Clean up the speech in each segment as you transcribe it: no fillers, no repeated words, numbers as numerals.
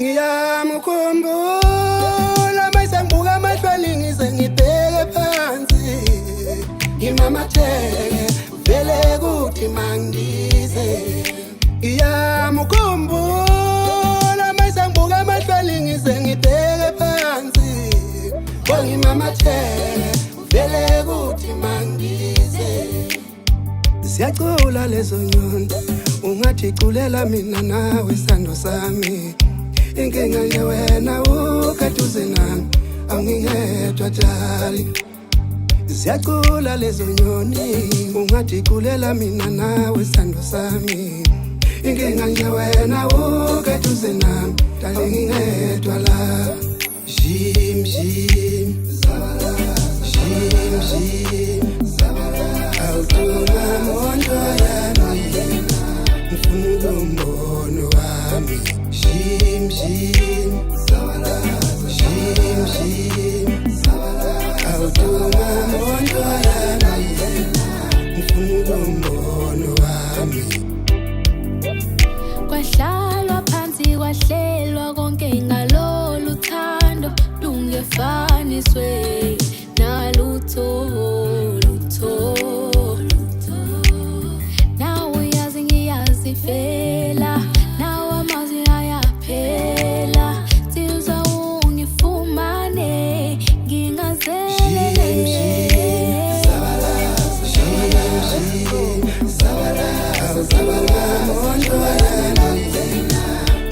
Ngiyamkhumbula mayisangibuka amahlweli ngize ngibheke phansi ngimamatheke vele kuthi mangidize. Ngiyamkhumbula mayisangibuka amahlweli ngize ngibheke phansi ngimamatheke vele kuthi mangidize. Siyacula lezo nyoni ungathi culela mina nawe sando sami. Inkinga nje wena ukhaduze nami awungingedwa jali. Siyacula lezo nyoni ungathi culela mina nawe sando sami. Inkinga nje wena ukhaduze nami awungingedwa la. Jim jim zabala jim jim zabala awutuma mondo yami mfuna umbono wami. Jim jim zabala jim jim zabala awutuma mondo yami mfuna umbono wami. Kwahlalwa phansi kwahlelwa konke ngalolu thando lungefaniswe nalutho lutho lutho. Nawe uyazi ngiyazi vela nawe amazi ayaphela siza ungifumane ngingazele.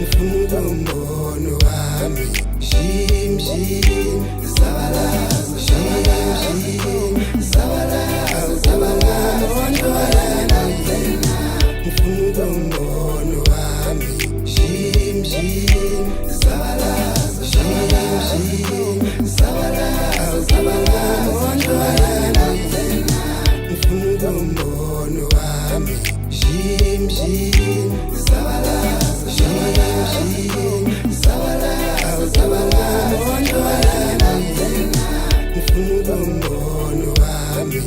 Mfuna umbono wami. Jim jim zabala jim jim zabala awutama mondo yami mfuna umbono wami. Jim jim zabala jim jim zabala awutama mondo yami mfuna umbono wami. Jim jim zabala jim jim zabala awutama mondo yami mfuna umbono wami.